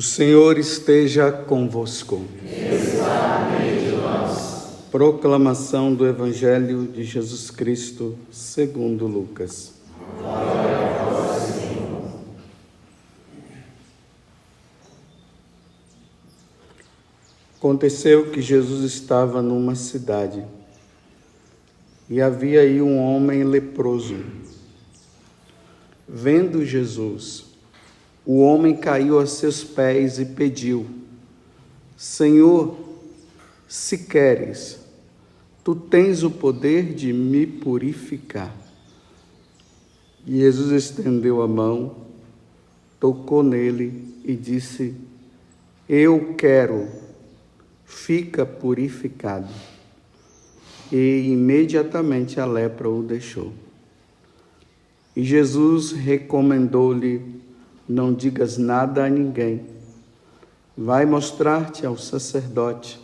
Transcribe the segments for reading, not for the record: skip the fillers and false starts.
O Senhor esteja convosco. Proclamação do Evangelho de Jesus Cristo, segundo Lucas. Glória a vós, Senhor. Aconteceu que Jesus estava numa cidade e havia aí um homem leproso. Vendo Jesus, o homem caiu a seus pés e pediu: Senhor, se queres, tu tens o poder de me purificar. E Jesus estendeu a mão, tocou nele e disse: Eu quero, fica purificado. E imediatamente a lepra o deixou. E Jesus recomendou-lhe: Não digas nada a ninguém. Vai mostrar-te ao sacerdote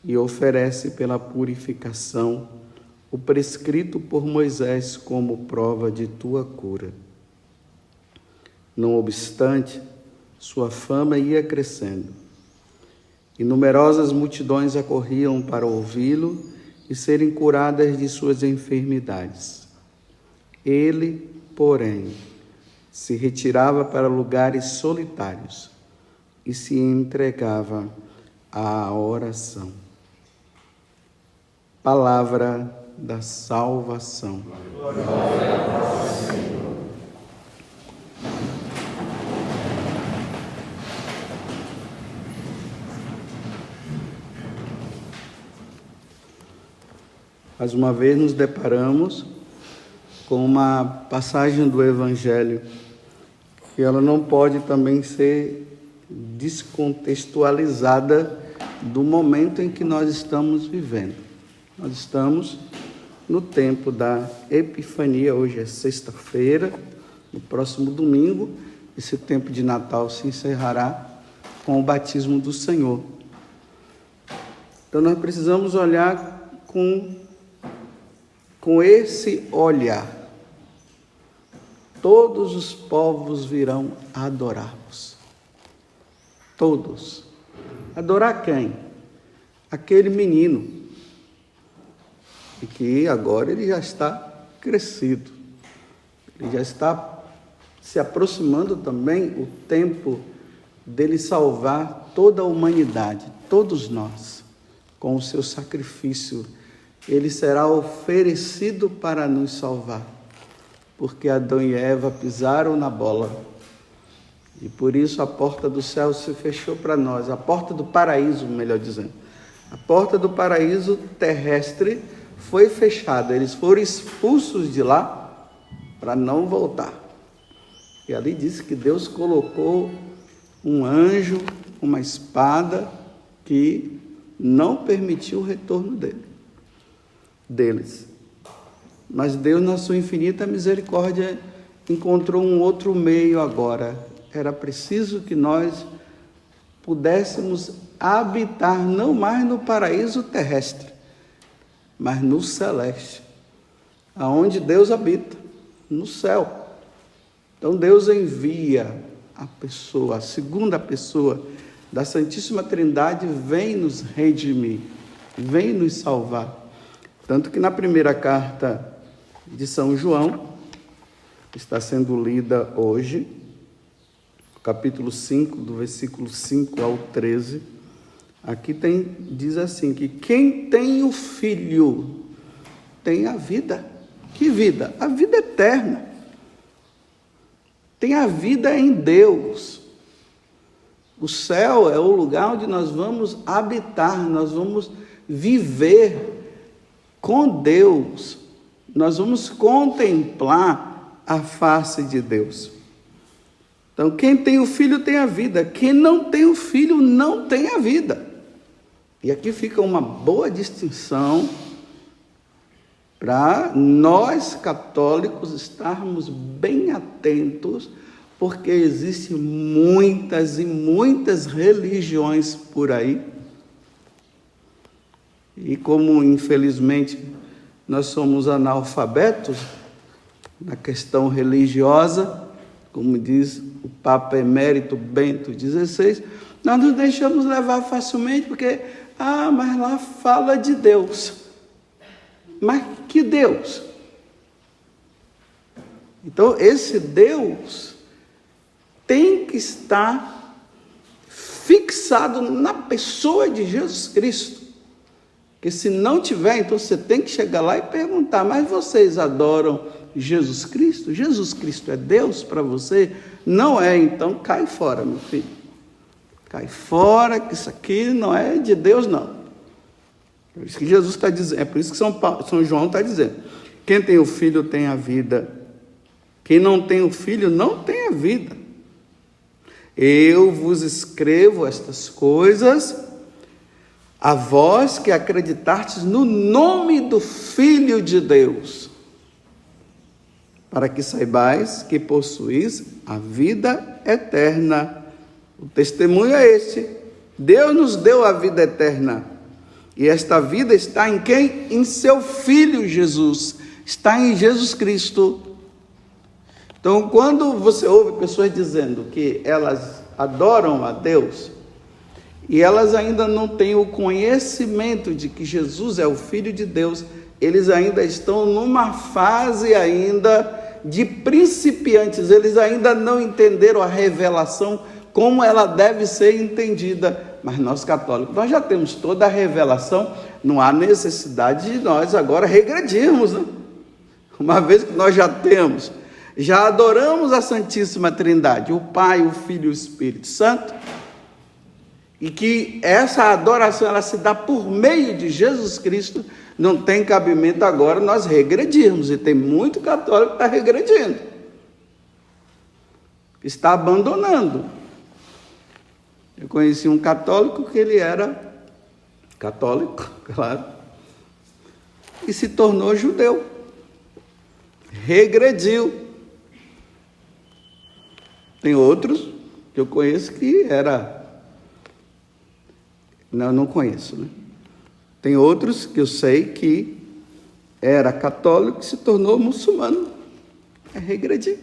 e oferece pela purificação o prescrito por Moisés como prova de tua cura. Não obstante, sua fama ia crescendo, e numerosas multidões acorriam para ouvi-lo e serem curadas de suas enfermidades. Ele, porém, se retirava para lugares solitários e se entregava à oração. Palavra da salvação. Glória a vós, Senhor. Mais uma vez nos deparamos com uma passagem do Evangelho que ela não pode também ser descontextualizada do momento em que nós estamos vivendo. Nós estamos no tempo da Epifania, hoje é sexta-feira, no próximo domingo, esse tempo de Natal se encerrará com o batismo do Senhor. Então nós precisamos olhar com esse olhar. Todos os povos virão adorar-vos. Todos. Adorar quem? Aquele menino. E que agora ele já está crescido. Ele já está se aproximando também o tempo dele salvar toda a humanidade, todos nós, com o seu sacrifício. Ele será oferecido para nos salvar, porque Adão e Eva pisaram na bola. E por isso a porta do céu se fechou para nós, a porta do paraíso, melhor dizendo. A porta do paraíso terrestre foi fechada, eles foram expulsos de lá para não voltar. E ali diz que Deus colocou um anjo, uma espada, que não permitiu o retorno deles. Mas Deus, na sua infinita misericórdia, encontrou um outro meio agora. Era preciso que nós pudéssemos habitar não mais no paraíso terrestre, mas no celeste, aonde Deus habita, no céu. Então Deus envia a pessoa, a segunda pessoa da Santíssima Trindade, vem nos redimir, vem nos salvar. Tanto que na primeira carta de São João, que está sendo lida hoje, capítulo 5, do versículo 5 ao 13, aqui diz assim, que quem tem o Filho tem a vida. Que vida? A vida eterna. Tem a vida em Deus. O céu é o lugar onde nós vamos habitar, nós vamos viver com Deus, nós vamos contemplar a face de Deus. Então, quem tem o Filho tem a vida, quem não tem o Filho não tem a vida. E aqui fica uma boa distinção para nós católicos estarmos bem atentos, porque existem muitas e muitas religiões por aí. E como, infelizmente, nós somos analfabetos na questão religiosa, como diz o Papa Emérito Bento XVI, nós nos deixamos levar facilmente porque, mas lá fala de Deus. Mas que Deus? Então, esse Deus tem que estar fixado na pessoa de Jesus Cristo. Porque se não tiver, então você tem que chegar lá e perguntar, mas vocês adoram Jesus Cristo? Jesus Cristo é Deus para você? Não é, então cai fora, meu filho. Cai fora, que isso aqui não é de Deus, não. É isso que Jesus está dizendo, é por isso que São João está dizendo. Quem tem o Filho tem a vida. Quem não tem o Filho não tem a vida. Eu vos escrevo estas coisas, a vós que acreditastes no nome do Filho de Deus, para que saibais que possuís a vida eterna. O testemunho é este: Deus nos deu a vida eterna, e esta vida está em quem? Em seu Filho Jesus, está em Jesus Cristo. Então, quando você ouve pessoas dizendo que elas adoram a Deus, e elas ainda não têm o conhecimento de que Jesus é o Filho de Deus, eles ainda estão numa fase ainda de principiantes, eles ainda não entenderam a revelação como ela deve ser entendida. Mas nós católicos, nós já temos toda a revelação, não há necessidade de nós agora regredirmos, né? Uma vez que nós já adoramos a Santíssima Trindade, o Pai, o Filho e o Espírito Santo, e que essa adoração ela se dá por meio de Jesus Cristo, não tem cabimento agora nós regredirmos, e tem muito católico que está regredindo, está abandonando. Eu conheci um católico que ele era católico, claro, e se tornou judeu, regrediu. Tem outros que eu conheço que não conheço, né? Tem outros que eu sei que era católico e se tornou muçulmano. É regredir.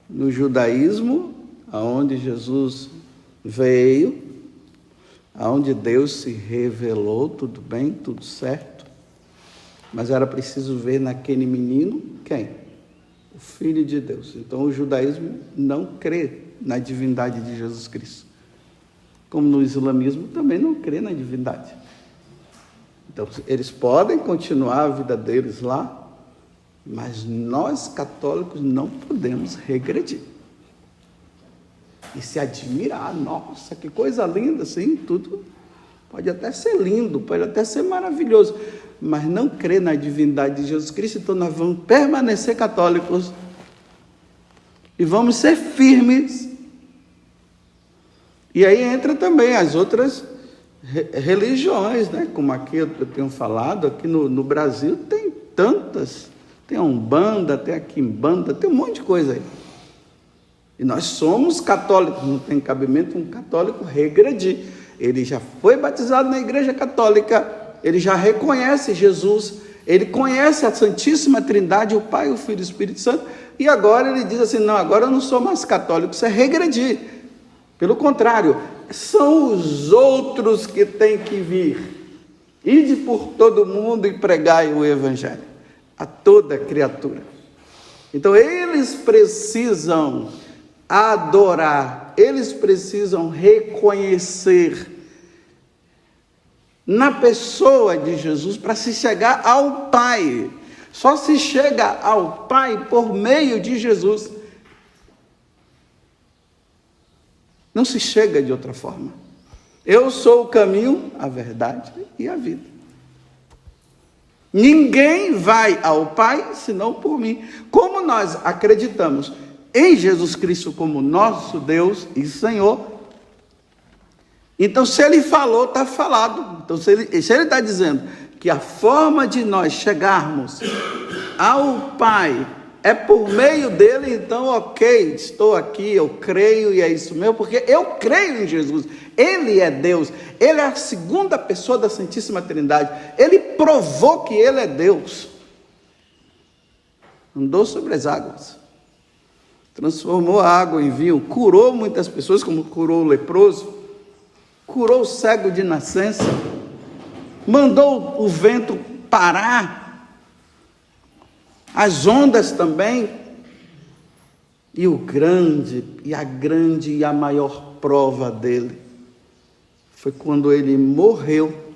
No judaísmo, aonde Jesus veio, aonde Deus se revelou, tudo bem, tudo certo, mas era preciso ver naquele menino quem? O Filho de Deus. Então o judaísmo não crê na divindade de Jesus Cristo, como no islamismo também não crê na divindade. Então eles podem continuar a vida deles lá, mas nós católicos não podemos regredir e se admirar. Nossa, que coisa linda, sim, tudo pode até ser lindo, pode até ser maravilhoso, mas não crê na divindade de Jesus Cristo. Então nós vamos permanecer católicos e vamos ser firmes. E aí entra também as outras religiões, né? Como aqui eu tenho falado, aqui no Brasil tem tantas, tem a Umbanda, tem a Quimbanda, tem um monte de coisa aí. E nós somos católicos, não tem cabimento um católico regredir. Ele já foi batizado na Igreja Católica, ele já reconhece Jesus, ele conhece a Santíssima Trindade, o Pai, o Filho e o Espírito Santo, e agora ele diz assim, não, agora eu não sou mais católico, isso é regredir. Pelo contrário, são os outros que têm que vir. Ide por todo mundo e pregai o Evangelho a toda criatura. Então eles precisam adorar, eles precisam reconhecer na pessoa de Jesus para se chegar ao Pai. Só se chega ao Pai por meio de Jesus. Não se chega de outra forma. Eu sou o caminho, a verdade e a vida. Ninguém vai ao Pai senão por mim. Como nós acreditamos em Jesus Cristo como nosso Deus e Senhor, então se Ele falou, está falado. Então se Ele está dizendo que a forma de nós chegarmos ao Pai é por meio dele, então ok, estou aqui, eu creio e é isso mesmo, porque eu creio em Jesus. Ele é Deus, Ele é a segunda pessoa da Santíssima Trindade, Ele provou que Ele é Deus. andou sobre as águas, transformou a água em vinho, curou muitas pessoas, como curou o leproso, curou o cego de nascença, mandou o vento parar, as ondas também, e a grande e a maior prova dele foi quando ele morreu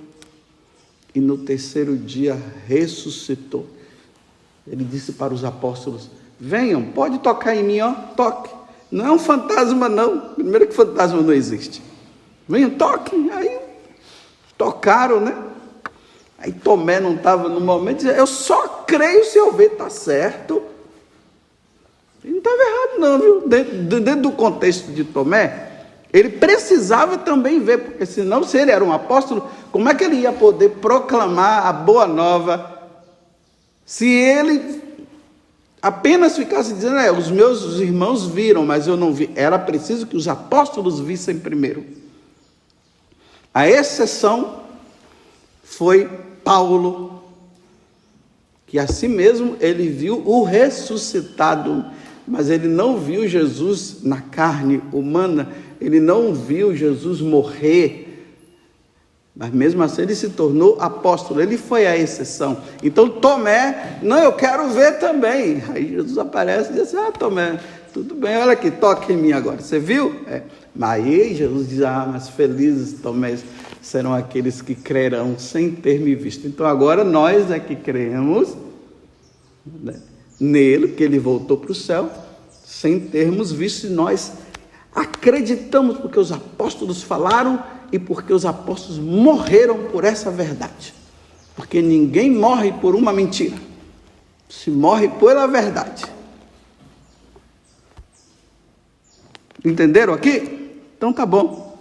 e no terceiro dia ressuscitou. Ele disse para os apóstolos: venham, pode tocar em mim, ó, toque. Não é um fantasma, não. Primeiro que fantasma não existe. Venham, toquem. Aí tocaram, né? Aí Tomé não estava no momento, dizia: eu só creio se eu ver, está certo. Ele não estava errado não, viu? Dentro do contexto de Tomé, ele precisava também ver, porque senão, se ele era um apóstolo, como é que ele ia poder proclamar a boa nova, se ele apenas ficasse dizendo: os meus irmãos viram, mas eu não vi. Era preciso que os apóstolos vissem primeiro. A exceção foi Paulo, que assim mesmo ele viu o ressuscitado, mas ele não viu Jesus na carne humana, ele não viu Jesus morrer, mas mesmo assim ele se tornou apóstolo, ele foi a exceção. Então Tomé: não, eu quero ver também. Aí Jesus aparece e diz assim: Tomé, tudo bem, olha aqui, toque em mim agora, você viu? Mas aí Jesus diz: mas felizes, Tomé, serão aqueles que crerão sem ter me visto. Então agora nós é que cremos, né, nele, que ele voltou para o céu, sem termos visto, e nós acreditamos porque os apóstolos falaram e porque os apóstolos morreram por essa verdade. Porque ninguém morre por uma mentira, se morre pela verdade. Entenderam aqui? Então tá bom.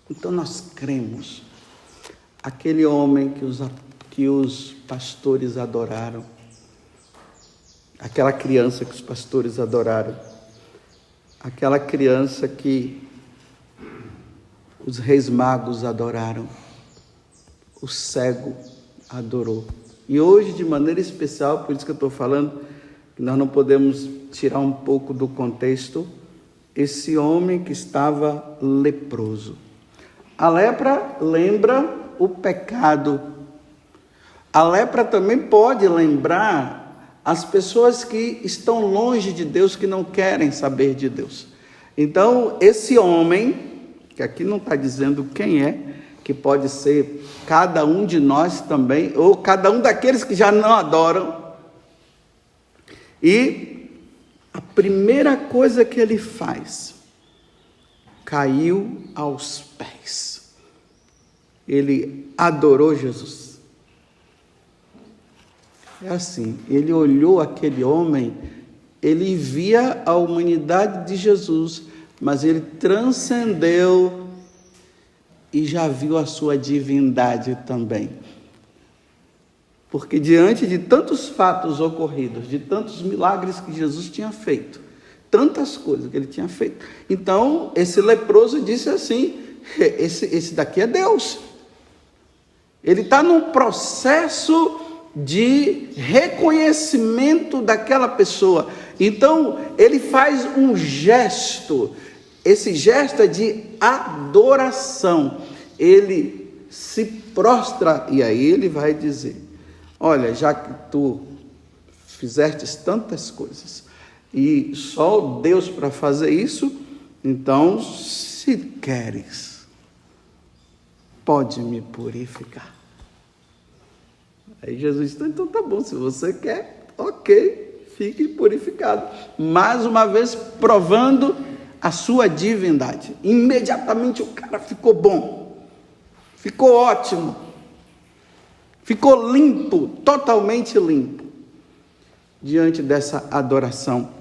Então nós cremos. Aquele homem que os pastores adoraram, aquela criança que os pastores adoraram, aquela criança que os reis magos adoraram, o cego adorou. E hoje, de maneira especial, por isso que eu estou falando, que nós não podemos tirar um pouco do contexto, esse homem que estava leproso. A lepra lembra o pecado. A lepra também pode lembrar as pessoas que estão longe de Deus, que não querem saber de Deus. Então, esse homem, que aqui não está dizendo quem é, que pode ser cada um de nós também, ou cada um daqueles que já não adoram. E a primeira coisa que ele faz, caiu aos pés. Ele adorou Jesus. É assim, ele olhou aquele homem, ele via a humanidade de Jesus, mas ele transcendeu e já viu a sua divindade também. Porque diante de tantos fatos ocorridos, de tantos milagres que Jesus tinha feito, tantas coisas que ele tinha feito, então esse leproso disse assim: esse daqui é Deus. Ele está num processo de reconhecimento daquela pessoa. Então ele faz um gesto. Esse gesto é de adoração. Ele se prostra e aí ele vai dizer: olha, já que tu fizestes tantas coisas e só Deus para fazer isso, então, se queres, pode me purificar. Aí Jesus disse: então tá bom, se você quer, ok, fique purificado. Mais uma vez provando a sua divindade. Imediatamente o cara ficou bom, ficou ótimo, ficou limpo, totalmente limpo, diante dessa adoração.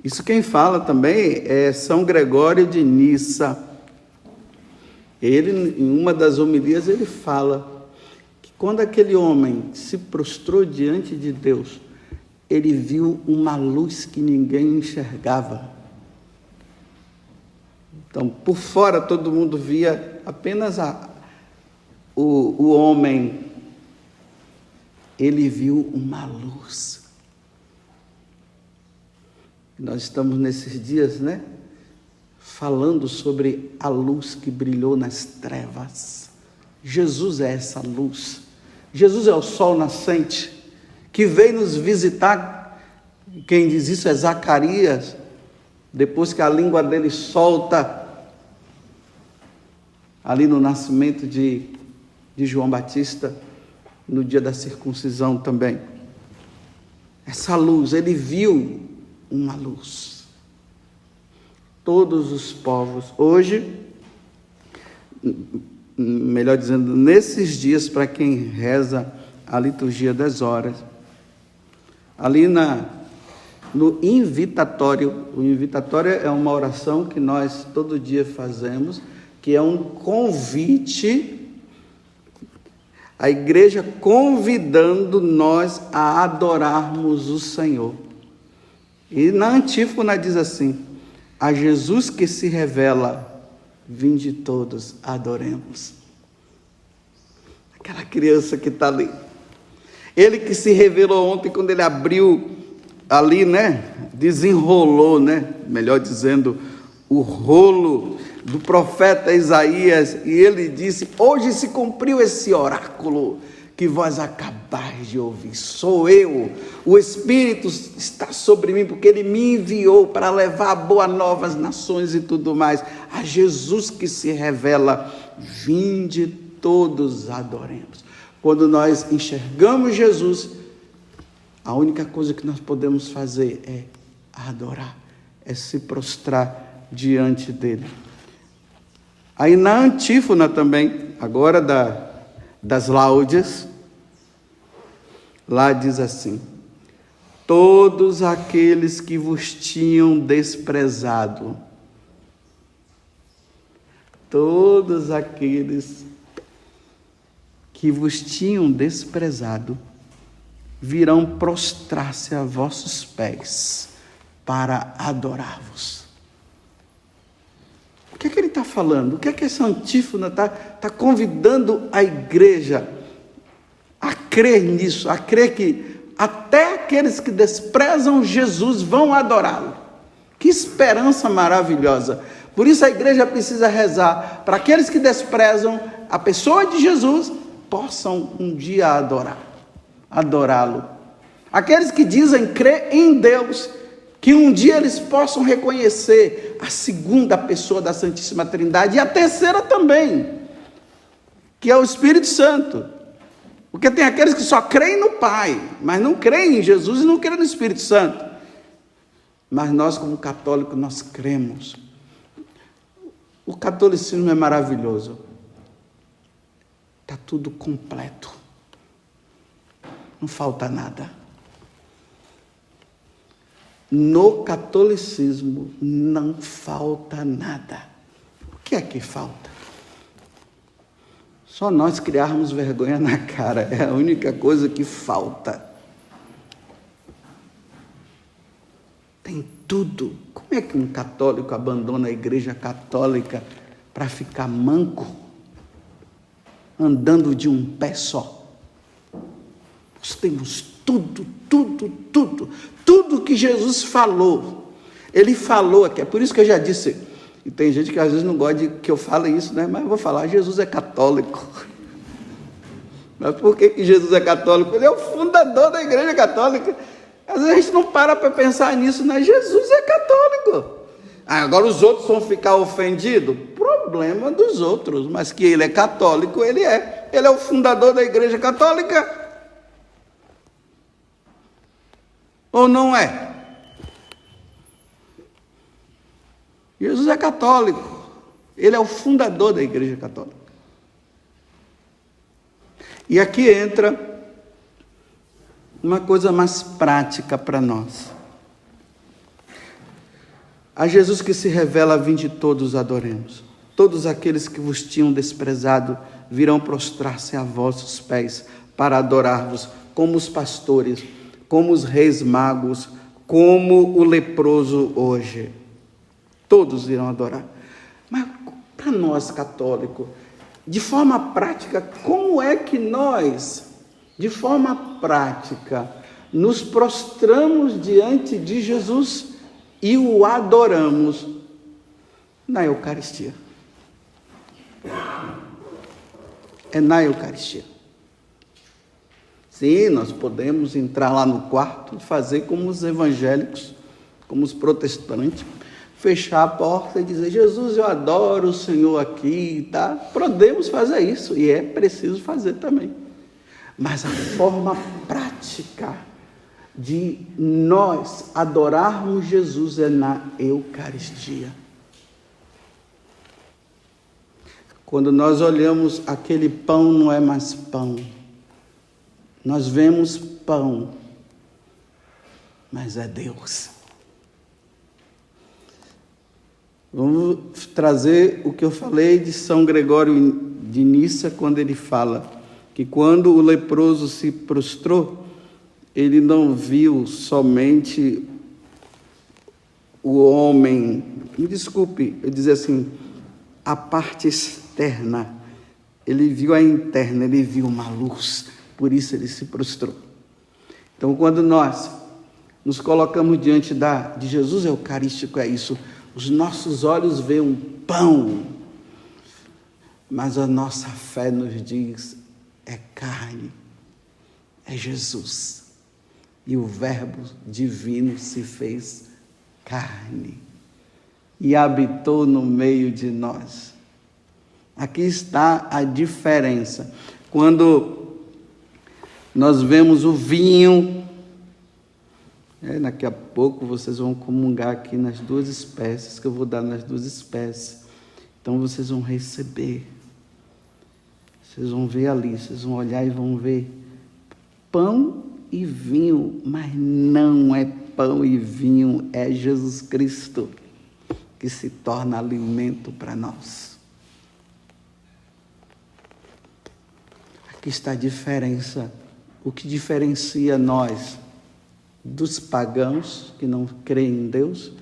Isso quem fala também é São Gregório de Nissa. Ele, em uma das homilias, ele fala que quando aquele homem se prostrou diante de Deus, ele viu uma luz que ninguém enxergava. Então, por fora, todo mundo via apenas o homem. Ele viu uma luz. Nós estamos nesses dias, né? Falando sobre a luz que brilhou nas trevas. Jesus é essa luz. Jesus é o sol nascente que veio nos visitar. Quem diz isso é Zacarias. Depois que a língua dele solta ali no nascimento de João Batista, no dia da circuncisão também. Essa luz, ele viu uma luz. Todos os povos, hoje, melhor dizendo, nesses dias, para quem reza a liturgia das horas, ali no invitatório, o invitatório é uma oração que nós todo dia fazemos, que é um convite, a igreja convidando nós a adorarmos o Senhor. E na antífona diz assim: a Jesus que se revela, vinde todos, adoremos. Aquela criança que está ali. Ele que se revelou ontem, quando ele abriu ali, né? Desenrolou, né? Melhor dizendo, o rolo do profeta Isaías. E ele disse: hoje se cumpriu esse oráculo que vós acabais de ouvir. Sou eu, o Espírito está sobre mim, porque ele me enviou para levar a boa nova às nações e tudo mais. A Jesus que se revela, vinde todos adoremos. Quando nós enxergamos Jesus, a única coisa que nós podemos fazer é adorar, é se prostrar diante dele. Aí na antífona também, agora das laudes, lá diz assim: todos aqueles que vos tinham desprezado, todos aqueles que vos tinham desprezado, virão prostrar-se a vossos pés para adorar-vos. O que é que ele está falando? O que é que essa antífona está convidando a igreja a crer nisso, a crer que até aqueles que desprezam Jesus vão adorá-lo? Que esperança maravilhosa! Por isso a igreja precisa rezar para aqueles que desprezam a pessoa de Jesus possam um dia adorá-lo. Aqueles que dizem crer em Deus, que um dia eles possam reconhecer a segunda pessoa da Santíssima Trindade e a terceira também, que é o Espírito Santo. Porque tem aqueles que só creem no Pai, mas não creem em Jesus e não creem no Espírito Santo. Mas nós, como católicos, nós cremos. O catolicismo é maravilhoso. Está tudo completo. Não falta nada. No catolicismo não falta nada. O que é que falta? Só nós criarmos vergonha na cara. É a única coisa que falta. Tem tudo. Como é que um católico abandona a igreja católica para ficar manco, andando de um pé só? Nós temos tudo que Jesus falou. Ele falou aqui, é por isso que eu já disse, e tem gente que às vezes não gosta de que eu fale isso, né? Mas eu vou falar, Jesus é católico. Mas por que Jesus é católico? Ele é o fundador da igreja católica. Às vezes a gente não para pensar nisso, né? Jesus é católico. Agora os outros vão ficar ofendidos? Problema dos outros, mas que ele é católico, ele é. Ele é o fundador da igreja católica. Ou não é? Jesus é católico. Ele é o fundador da igreja católica. E aqui entra uma coisa mais prática para nós. A Jesus que se revela, vinde todos adoremos. Todos aqueles que vos tinham desprezado virão prostrar-se a vossos pés para adorar-vos, como os pastores, como os reis magos, como o leproso hoje. Todos irão adorar. Mas para nós católicos, de forma prática, como é que nós, de forma prática, nos prostramos diante de Jesus? e o adoramos na Eucaristia. É na Eucaristia. Sim, nós podemos entrar lá no quarto e fazer como os evangélicos, como os protestantes, fechar a porta e dizer: Jesus, eu adoro o Senhor aqui, tá? Podemos fazer isso, e é preciso fazer também. Mas a forma prática de nós adorarmos Jesus é na Eucaristia. Quando nós olhamos aquele pão, não é mais pão. Nós vemos pão, mas é Deus. Vamos trazer o que eu falei de São Gregório de Nissa, quando ele fala que quando o leproso se prostrou, ele não viu somente o homem, me desculpe, eu dizer assim, a parte externa, ele viu a interna, ele viu uma luz, por isso ele se prostrou. Então, quando nós nos colocamos diante de Jesus Eucarístico, é isso, os nossos olhos veem um pão, mas a nossa fé nos diz, é carne, é Jesus. E o Verbo divino se fez carne e habitou no meio de nós. Aqui está a diferença. Quando nós vemos o vinho, daqui a pouco vocês vão comungar aqui nas duas espécies, que eu vou dar nas duas espécies. Então vocês vão receber. Vocês vão ver ali, vocês vão olhar e vão ver pão e vinho, mas não é pão e vinho, é Jesus Cristo que se torna alimento para nós. Aqui está a diferença, o que diferencia nós dos pagãos que não creem em Deus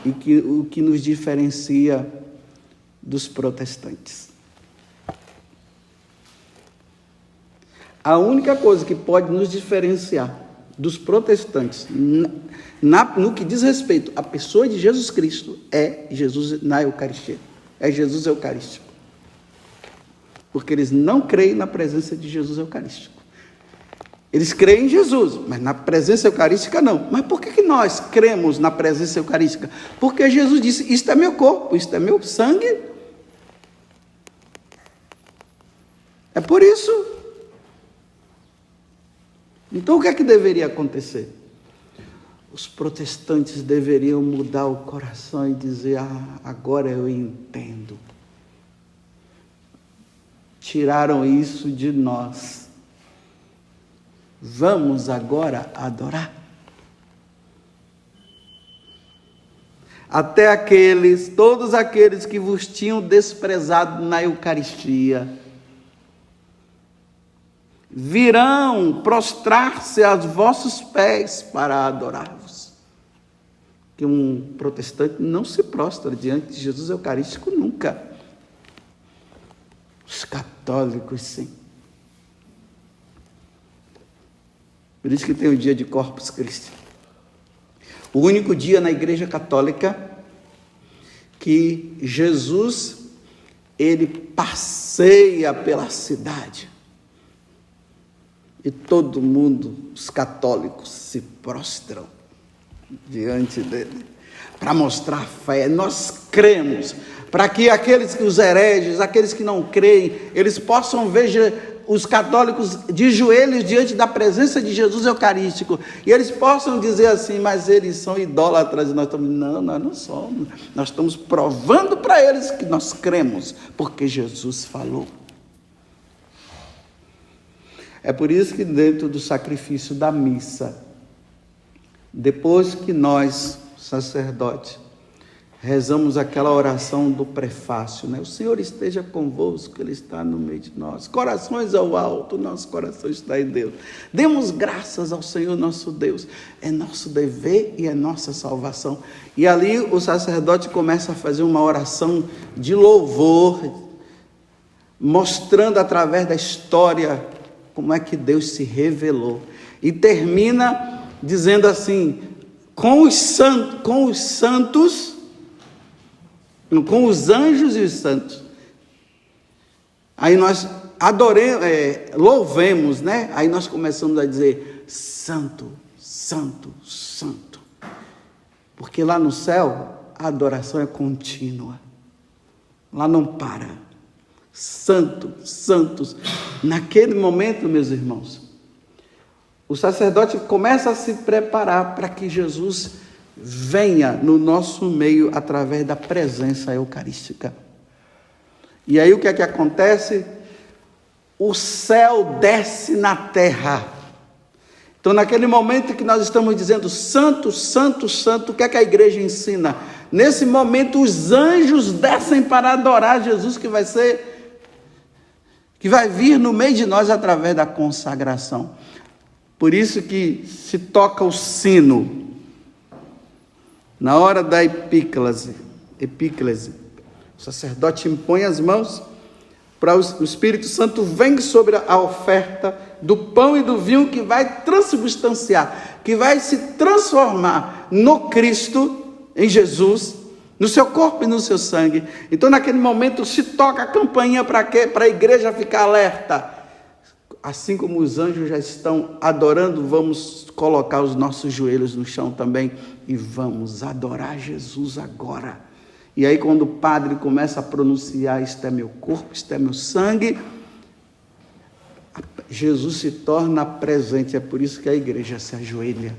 e o que nos diferencia dos protestantes. A única coisa que pode nos diferenciar dos protestantes no que diz respeito à pessoa de Jesus Cristo é Jesus na Eucaristia, é Jesus Eucarístico. Porque eles não creem na presença de Jesus Eucarístico. Eles creem em Jesus, mas na presença eucarística não. Mas por que nós cremos na presença eucarística? Porque Jesus disse, isto é meu corpo, isto é meu sangue. É por isso. Então o que é que deveria acontecer? Os protestantes deveriam mudar o coração e dizer, agora eu entendo. Tiraram isso de nós. Vamos agora adorar. Até todos aqueles que vos tinham desprezado na Eucaristia, virão prostrar-se aos vossos pés para adorar-vos. Que um protestante não se prostra diante de Jesus Eucarístico nunca. Os católicos, sim. Por isso que tem o dia de Corpus Christi. O único dia na Igreja Católica que Jesus, ele passeia pela cidade. E todo mundo, os católicos, se prostram diante dele, para mostrar fé. Nós cremos, para que os hereges, aqueles que não creem, eles possam ver os católicos de joelhos diante da presença de Jesus Eucarístico, e eles possam dizer assim, mas eles são idólatras, e nós estamos, não, nós não somos, nós estamos provando para eles que nós cremos, porque Jesus falou. É por isso que dentro do sacrifício da missa, depois que nós, sacerdotes, rezamos aquela oração do prefácio, O Senhor esteja convosco, Ele está no meio de nós. Corações ao alto, nosso coração está em Deus. Demos graças ao Senhor nosso Deus. É nosso dever e é nossa salvação. E ali o sacerdote começa a fazer uma oração de louvor, mostrando através da história como é que Deus se revelou. E termina dizendo assim, com os santos, com os anjos e os santos. Aí nós louvemos, né? Aí nós começamos a dizer: santo, santo, santo. Porque lá no céu a adoração é contínua. Lá não para. Santo, santos. Naquele momento, meus irmãos, o sacerdote começa a se preparar para que Jesus venha no nosso meio através da presença eucarística. E aí o que é que acontece? O céu desce na terra. Então, naquele momento que nós estamos dizendo santo, santo, santo, o que é que a igreja ensina? Nesse momento os anjos descem para adorar Jesus, que vai vir no meio de nós através da consagração. Por isso que se toca o sino na hora da epíclese. O sacerdote impõe as mãos para o Espírito Santo vem sobre a oferta do pão e do vinho, que vai transubstanciar, que vai se transformar no Cristo, em Jesus, no seu corpo e no seu sangue. Então naquele momento se toca a campainha para quê? Para a igreja ficar alerta. Assim como os anjos já estão adorando, vamos colocar os nossos joelhos no chão também e vamos adorar Jesus agora. E aí quando o padre começa a pronunciar: isto é meu corpo, isto é meu sangue, Jesus se torna presente. É por isso que a igreja se ajoelha.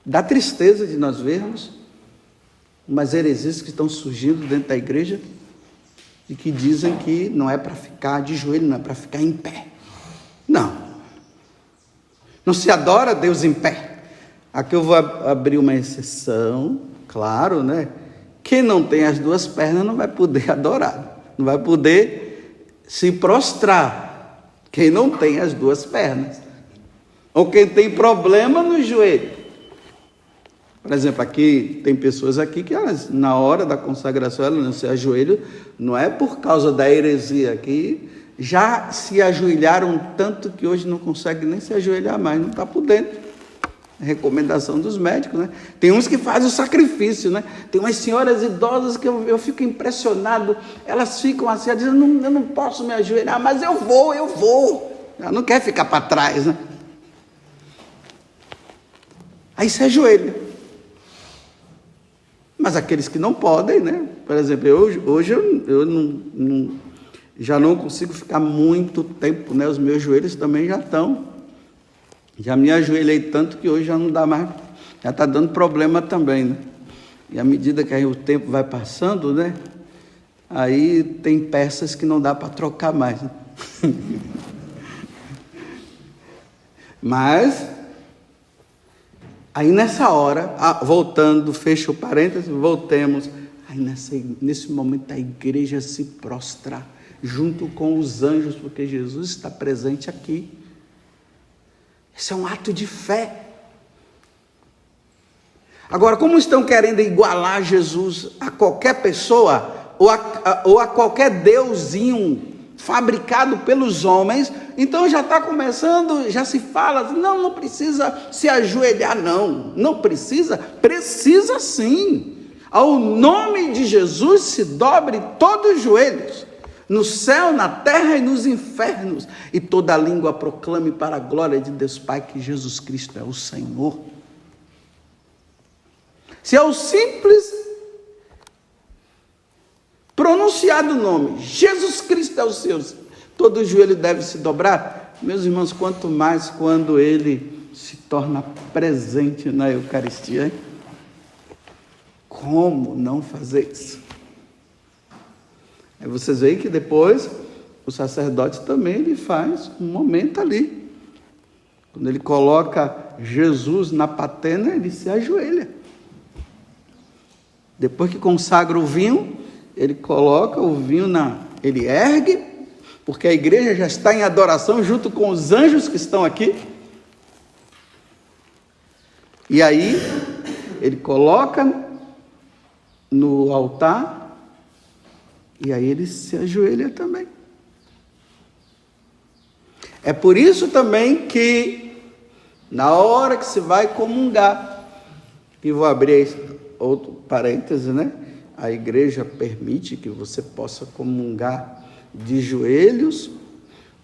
Dá tristeza de nós vermos umas heresias que estão surgindo dentro da igreja e que dizem que não é para ficar de joelho, não é para ficar em pé. Não se adora Deus em pé. Aqui eu vou abrir uma exceção, claro, né? Quem não tem as duas pernas não vai poder adorar, não vai poder se prostrar. Quem não tem as duas pernas, ou quem tem problema no joelho. Por exemplo, aqui tem pessoas aqui que elas, na hora da consagração, elas não se ajoelham, não é por causa da heresia, que já se ajoelharam tanto que hoje não conseguem nem se ajoelhar mais, não está por dentro. Recomendação dos médicos, né? Tem uns que fazem o sacrifício, né? Tem umas senhoras idosas que eu fico impressionado, elas ficam assim, dizendo: eu não posso me ajoelhar, mas eu vou. Ela não quer ficar para trás, né? Aí se ajoelha. Mas aqueles que não podem, né? Por exemplo, hoje eu já não consigo ficar muito tempo, né? Os meus joelhos também já me ajoelhei tanto que hoje já não dá mais, já está dando problema também, né? E à medida que aí o tempo vai passando, né? Aí tem peças que não dá para trocar mais, né? Mas aí nessa hora, voltando, fecha o parênteses, voltemos. Aí nesse momento a igreja se prostra junto com os anjos, porque Jesus está presente aqui. Esse é um ato de fé. Agora, como estão querendo igualar Jesus a qualquer pessoa, ou a qualquer deusinho fabricado pelos homens, então já está começando, já se fala: não precisa se ajoelhar, não precisa sim. Ao nome de Jesus se dobre todos os joelhos, no céu, na terra e nos infernos, e toda língua proclame para a glória de Deus Pai que Jesus Cristo é o Senhor. Se é o simples pronunciado nome, Jesus Cristo é o seu, todo joelho deve se dobrar. Meus irmãos, quanto mais quando ele se torna presente na Eucaristia, hein? Como não fazer isso? Aí vocês veem que depois o sacerdote também ele faz um momento ali. Quando ele coloca Jesus na patena, ele se ajoelha. Depois que consagra o vinho, ele coloca o vinho ele ergue, porque a igreja já está em adoração junto com os anjos que estão aqui. E aí ele coloca no altar, e aí ele se ajoelha também. É por isso também que Na hora que se vai comungar, e vou abrir outro parêntese, né? A igreja permite que você possa comungar de joelhos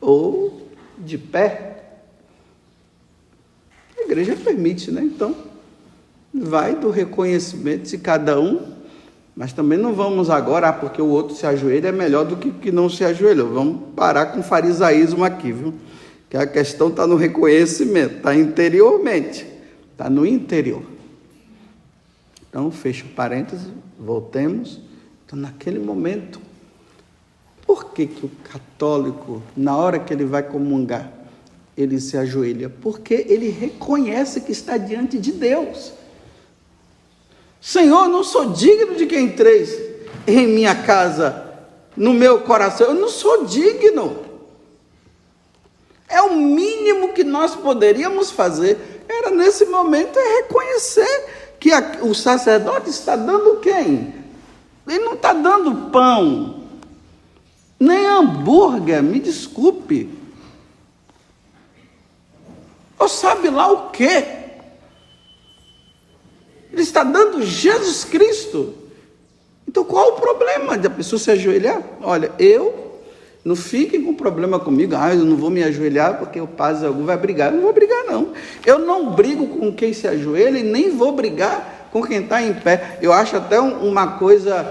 ou de pé. A igreja permite, né? Então, vai do reconhecimento de cada um, mas também não vamos agora, porque o outro se ajoelha é melhor do que não se ajoelhou. Vamos parar com o farisaísmo aqui, viu? Que a questão está no reconhecimento, está interiormente, está no interior. Então, fecha o parêntese, voltemos. Então, naquele momento, por que o católico, na hora que ele vai comungar, ele se ajoelha? Porque ele reconhece que está diante de Deus. Senhor, não sou digno de que entreis em minha casa, no meu coração. Eu não sou digno. É o mínimo que nós poderíamos fazer. Era nesse momento reconhecer que o sacerdote está dando quem? Ele não está dando pão, nem hambúrguer, me desculpe. Ou sabe lá o quê? Ele está dando Jesus Cristo. Então qual o problema de a pessoa se ajoelhar? Olha, não fiquem com problema comigo. Eu não vou me ajoelhar porque o padre algum vai brigar. Eu não vou brigar, não. Eu não brigo com quem se ajoelha e nem vou brigar com quem está em pé. Eu acho até uma coisa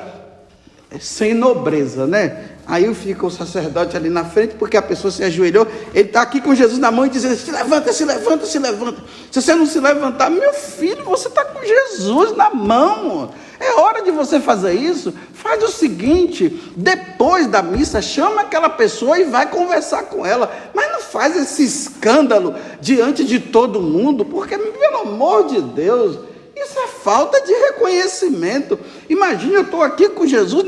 sem nobreza, né? Aí fica o sacerdote ali na frente, porque a pessoa se ajoelhou, ele está aqui com Jesus na mão e dizendo, se levanta, se levanta, se levanta. Se você não se levantar, meu filho, você está com Jesus na mão. É hora de você fazer isso. Faz o seguinte, depois da missa, chama aquela pessoa e vai conversar com ela. Mas não faz esse escândalo diante de todo mundo, porque, pelo amor de Deus, isso é falta de reconhecimento. Imagina, eu estou aqui com Jesus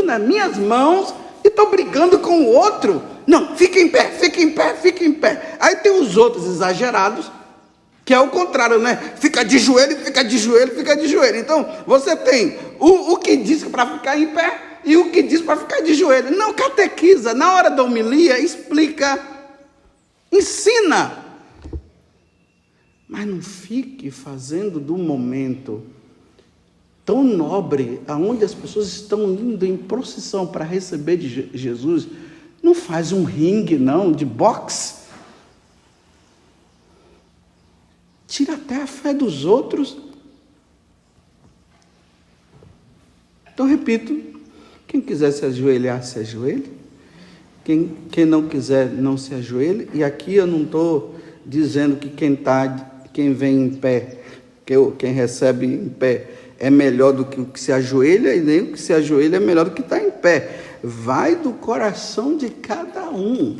nas minhas mãos e estou brigando com o outro. Não, fica em pé, fica em pé, fica em pé. Aí tem os outros exagerados, que é o contrário, né? Fica de joelho, fica de joelho, fica de joelho. Então, você tem o que diz para ficar em pé e o que diz para ficar de joelho. Não catequiza, na hora da homilia, explica, ensina. Mas não fique fazendo do momento tão nobre, aonde as pessoas estão indo em procissão para receber de Jesus, não faz um ringue, não, de boxe. Tira até a fé dos outros. Então, repito, quem quiser se ajoelhar, se ajoelhe. Quem não quiser, não se ajoelhe. E aqui eu não estou dizendo que quem vem em pé, quem recebe em pé, é melhor do que o que se ajoelha, e nem o que se ajoelha é melhor do que está em pé. Vai do coração de cada um.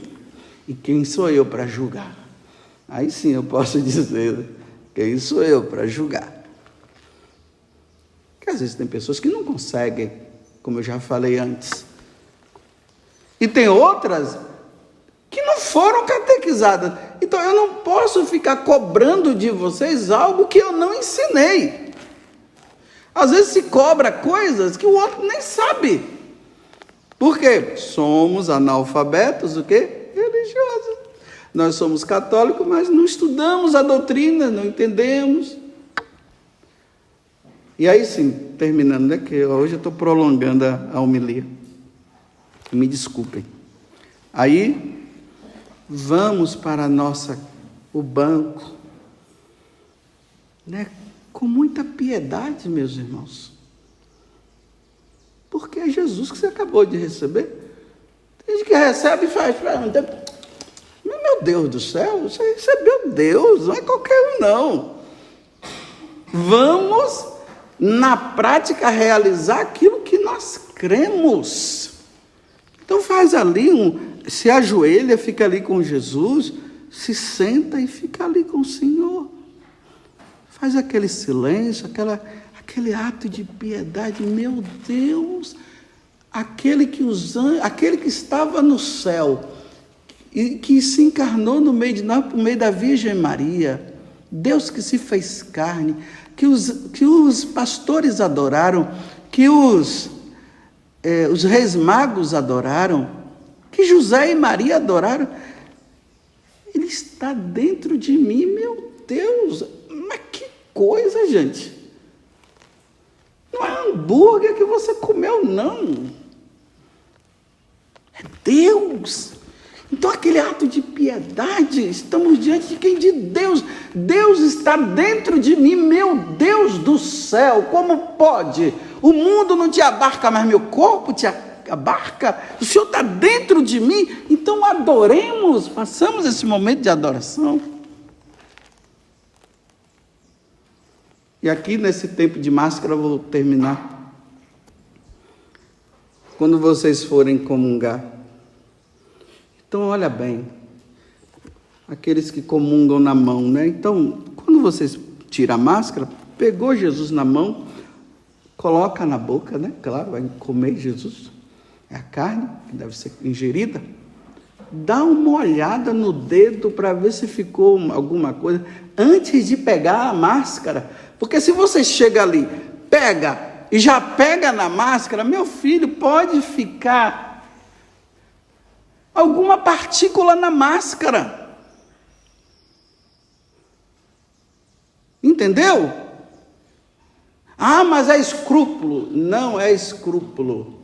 E quem sou eu para julgar? Aí sim eu posso dizer, quem sou eu para julgar? Porque às vezes tem pessoas que não conseguem, como eu já falei antes. E tem outras que não foram catequizadas. Então eu não posso ficar cobrando de vocês algo que eu não ensinei. Às vezes se cobra coisas que o outro nem sabe. Por quê? Somos analfabetos, o quê? Religiosos. Nós somos católicos, mas não estudamos a doutrina, não entendemos. E aí sim, terminando, né? Que hoje eu estou prolongando a homilia. Me desculpem. Aí, vamos para o banco, né? Com muita piedade, meus irmãos. Porque é Jesus que você acabou de receber. Tem gente que recebe e faz, meu Deus do céu, você recebeu Deus, não é qualquer um não. Vamos, na prática, realizar aquilo que nós cremos. Então faz ali, se ajoelha, fica ali com Jesus, se senta e fica ali com o Senhor. Faz aquele silêncio, aquele ato de piedade. Meu Deus, aquele que estava no céu e que se encarnou no meio de nós, por meio da Virgem Maria, Deus que se fez carne, que os pastores adoraram, que os reis magos adoraram, que José e Maria adoraram. Ele Ele está dentro de mim, meu Deus. Mas que coisa, gente. Não é hambúrguer que você comeu, não. É Deus. Então, aquele ato de piedade, estamos diante de quem? De Deus. Deus está dentro de mim, meu Deus do céu. Como pode? O mundo não te abarca, mas meu corpo te abarca. O Senhor está dentro de mim. Então, adoremos, façamos esse momento de adoração. E aqui, nesse tempo de máscara, eu vou terminar. Quando vocês forem comungar, então, olha bem, aqueles que comungam na mão, né? Então, quando vocês tiram a máscara, pegou Jesus na mão, coloca na boca, né? Claro, vai comer Jesus, é a carne que deve ser ingerida. Dá uma olhada no dedo para ver se ficou alguma coisa, antes de pegar a máscara. Porque se você chega ali, pega e já pega na máscara, meu filho, pode ficar alguma partícula na máscara. Entendeu? Ah, mas é escrúpulo. Não é escrúpulo.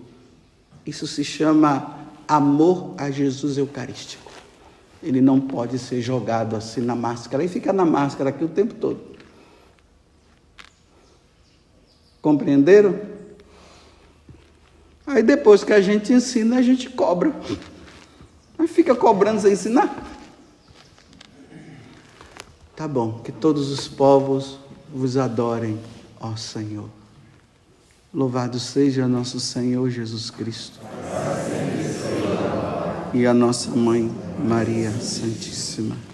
Isso se chama amor a Jesus eucarístico. Ele não pode ser jogado assim na máscara. E fica na máscara aqui o tempo todo. Compreenderam? Aí depois que a gente ensina, a gente cobra. Mas fica cobrando sem ensinar. Tá bom, que todos os povos vos adorem, ó Senhor. Louvado seja nosso Senhor Jesus Cristo. E a nossa Mãe Maria Santíssima.